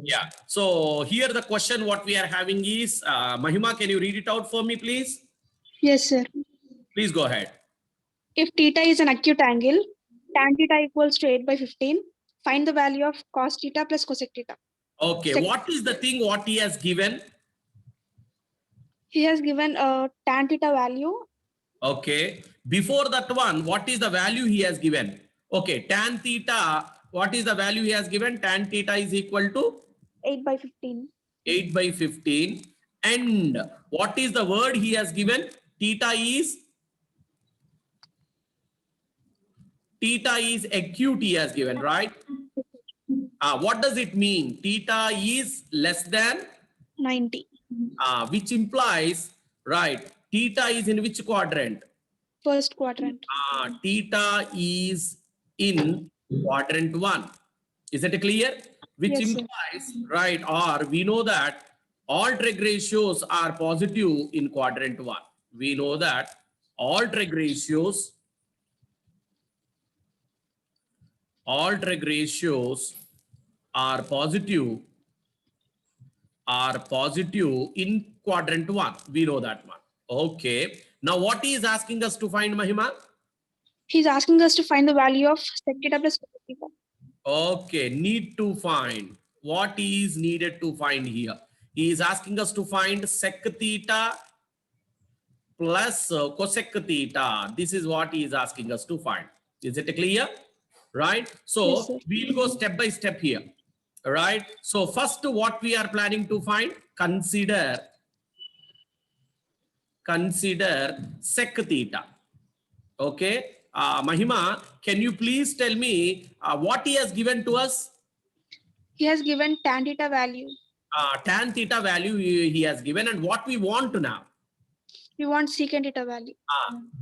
Yeah. So here the question what we are having is, Mahima, can you read it out for me, please? Yes, sir. Please go ahead. If theta is an acute angle, tan theta equals to 8 by 15. Find the value of cos theta plus cosec theta. Okay. What is the thing what he has given? He has given a tan theta value. Okay. Before that one, what is the value he has given? Okay. Tan theta, what is the value he has given? Tan theta is equal to 8 by 15. 8 by 15. And what is the word he has given? Theta is acute he has given, right? What does it mean? Theta is less than 90. Which implies, right, theta is in which quadrant? First quadrant. Theta is in quadrant 1. Is it clear? Which Yes, implies, right, or we know that all trig ratios are positive in quadrant 1. We know that all trig ratios are positive in quadrant 1. We know that one. Okay. Now what he is asking us to find, Mahima? He's asking us to find the value of sec theta plus cosec theta. Okay, need to find. What is needed to find here? He is asking us to find sec theta plus cosec theta. This is what he is asking us to find. Is it clear? Right? So Yes, sir. we'll go step by step here. Right? So first what we are planning to find, consider sec theta. Okay. Mahima, can you please tell me what he has given to us? He has given tan theta value. Tan theta value he has given, and what we want to now. We want secant theta value.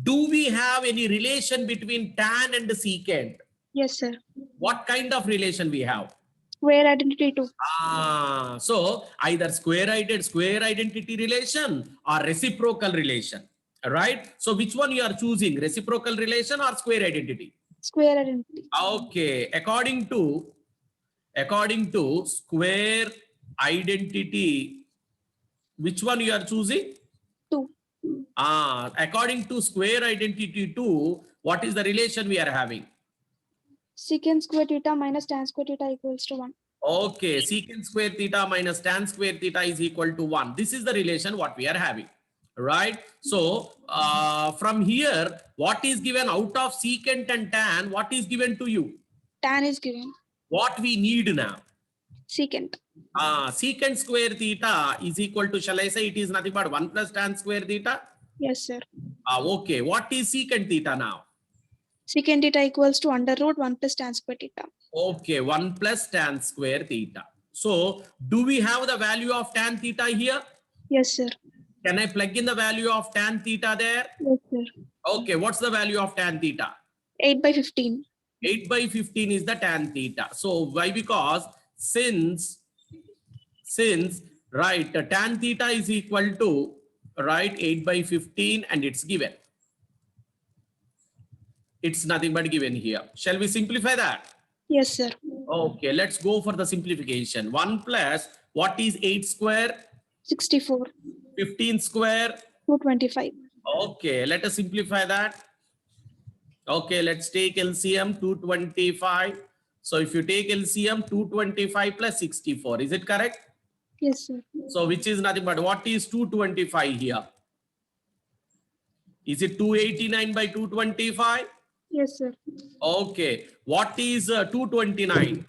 Do we have any relation between tan and secant? Yes, sir. What kind of relation we have? Square identity too. So either square identity relation or reciprocal relation, right? So which one you are choosing, reciprocal relation or square identity? Square identity. Okay, according to square identity, which one you are choosing? 2. According to square identity 2, what is the relation we are having? Secant square theta minus tan square theta equals to 1. Okay, secant square theta minus tan square theta is equal to 1. This is the relation what we are having, right? So from here, what is given out of secant and tan? What is given to you? Tan is given. What we need now? Secant. Secant square theta is equal to, shall I say it is nothing but 1 plus tan square theta? Yes, sir. Okay, what is secant theta now? Secant theta equals to under root 1 plus tan square theta. Okay, 1 plus tan square theta. So do we have the value of tan theta here? Yes, sir. Can I plug in the value of tan theta there? Yes, sir. Okay, what's the value of tan theta? 8 by 15. 8 by 15 is the tan theta. So why? Because since right, tan theta is equal to, right, 8 by 15 and it's given. It's nothing but given here. Shall we simplify that? Yes, sir. Okay, let's go for the simplification. 1 plus, what is 8 square? 64. 15 square? 225. Okay, let us simplify that. Okay, let's take LCM 225. So if you take LCM 225 plus 64, is it correct? Yes, sir. So which is nothing but, what is 225 here? Is it 289 by 225? Yes, sir. Okay, what is 229?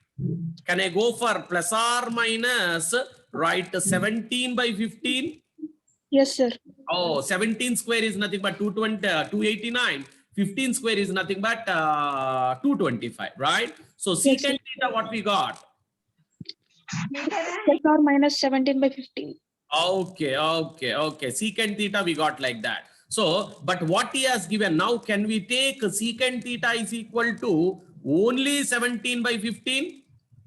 Can I go for plus or minus, right, 17 by 15? Yes, sir. Oh, 17 square is nothing but 289. 15 square is nothing but 225, right? So secant theta, what we got? Plus or minus 17 by 15. Okay. Secant theta we got like that. So, but what he has given now, can we take secant theta is equal to only 17 by 15?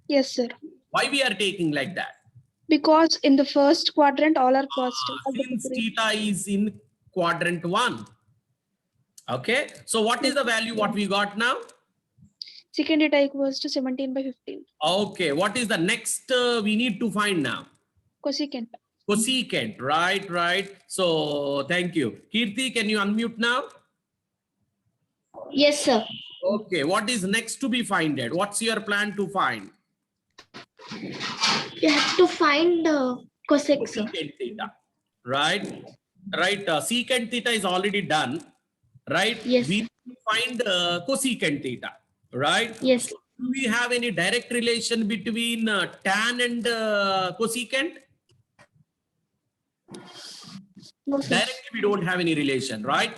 Yes, sir. Why we are taking like that? Because in the first quadrant, all are positive. Since theta is in quadrant 1. Okay. So what is the value what we got now? secant theta equals to 17 by 15. Okay, what is the next we need to find now? Cosecant. Cosecant, right. So thank you. Kirti, can you unmute now? Yes, sir. Okay, what is next to be finded? What's your plan to find? You have to find cosec, sir. Secant theta, right? Secant theta is already done, right? Yes, We sir. find cosecant theta, right? Yes. So, do we have any direct relation between tan and cosecant? No, sir. Directly, we don't have any relation, right?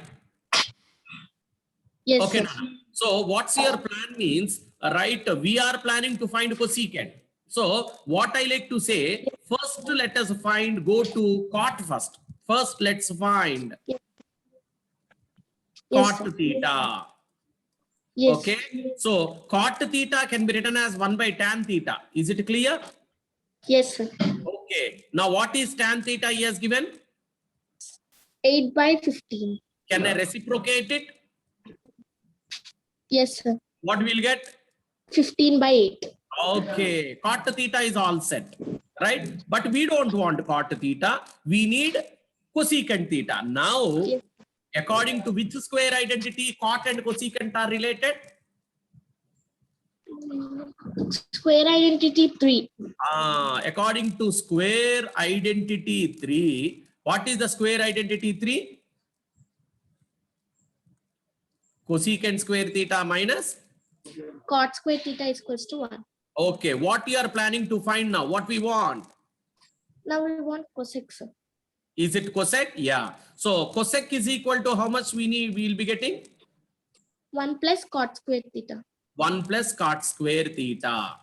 Yes, Okay. sir. Nana. So what's your plan means, right? We are planning to find cosecant. So what I like to say, first let us go to cot first. First, let's find Yes, cot sir. theta. Yes. Okay. So cot theta can be written as 1 by tan theta. Is it clear? Yes, sir. Okay. Now what is tan theta he has given? 8 by 15. Can I reciprocate it? Yes, sir. What we'll get? 15 by 8. Okay, cot theta is all set, right? But we don't want cot theta. We need cosecant theta. Now, Yes. according to which square identity cot and cosecant are related? Square identity 3. According to square identity 3, what is the square identity 3? Cosecant square theta minus. Cot square theta is equals to 1. Okay, what you are planning to find now? What we want? Now we want cosec, sir. Is it cosec? Yeah. So cosec is equal to how much we'll be getting? 1 plus cot square theta. 1 plus cot square theta.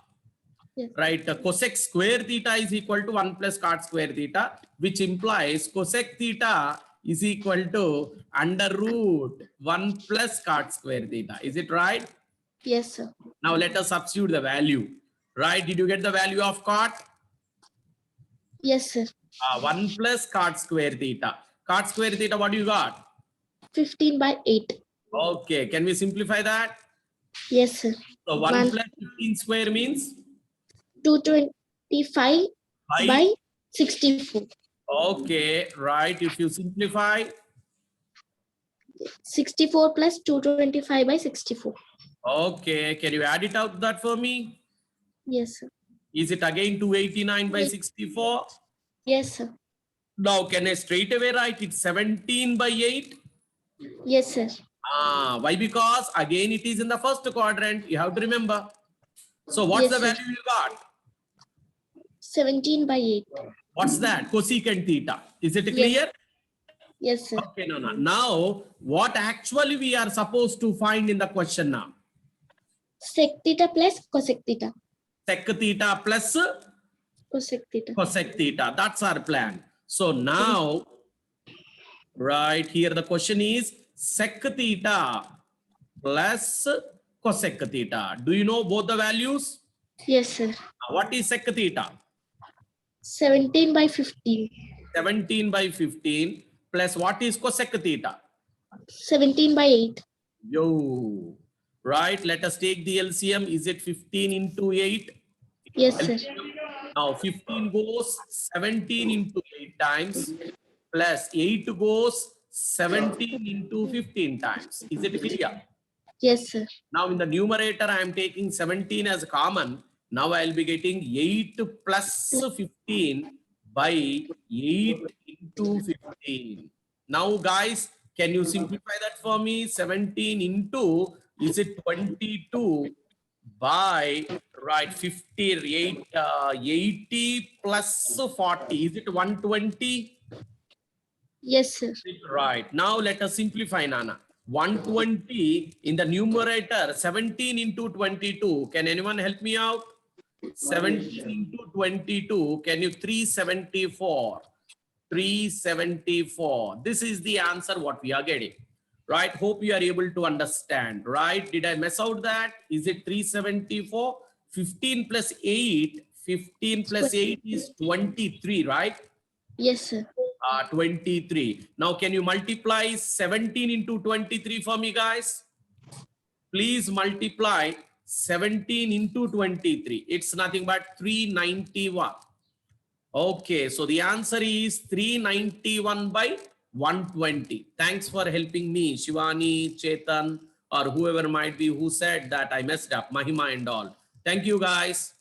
Yes. Right, cosec square theta is equal to 1 plus cot square theta, which implies cosec theta is equal to under root 1 plus cot square theta. Is it right? Yes, sir. Now let us substitute the value. Right, did you get the value of cot? Yes, sir. 1 plus cot square theta. Cot square theta, what do you got? 15 by 8. Okay, can we simplify that? Yes, sir. So 1 One. plus 15 square means? 225 by 64. Okay, right. If you simplify, 64 plus 225 by 64. okay, can you add it out that for me? Yes, sir. Is it again 289 by Yes. 64? Yes, sir. Now, can I straight away write it 17 by 8? Yes, sir. Why? Because again, it is in the first quadrant. You have to remember. So what's Yes, the sir. value you got? 17 by 8. What's that? Cosecant theta. Is it Yes. clear? Yes, sir. Okay, no. Now, what actually we are supposed to find in the question now? Sec theta plus cosec theta. Sec theta plus Cosec theta. cosec theta. That's our plan. So now, right here, the question is sec theta plus cosec theta. Do you know both the values? Yes, sir. What is sec theta? 17 by 15. 17 by 15 plus what is cosec theta? 17 by 8. Yo, right? Let us take the LCM. Is it 15 into 8? Yes, sir. Now 15 goes 17 into 8 times plus 8 goes 17 into 15 times. Is it clear? Yes, sir. Now in the numerator, I am taking 17 as common. Now I'll be getting 8 plus 15 by 8 into 15. Now guys, can you simplify that for me? 17 into, is it 22 by, right, 58, 80 plus 40. Is it 120? Yes, sir. Right. Now let us simplify, Nana. 120 in the numerator, 17 into 22. Can anyone help me out? 17 into 22. Can you 374? 374. This is the answer what we are getting. Right. Hope you are able to understand. Right. Did I mess out that? Is it 374? 15 plus 8. 15 plus 8 is 23, right? Yes, sir. 23. Now, can you multiply 17 into 23 for me, guys? Please multiply 17 into 23. It's nothing but 391. Okay, so the answer is 391 by 120. Thanks for helping me, Shivani, Chetan, or whoever might be who said that I messed up, Mahima and all. Thank you, guys.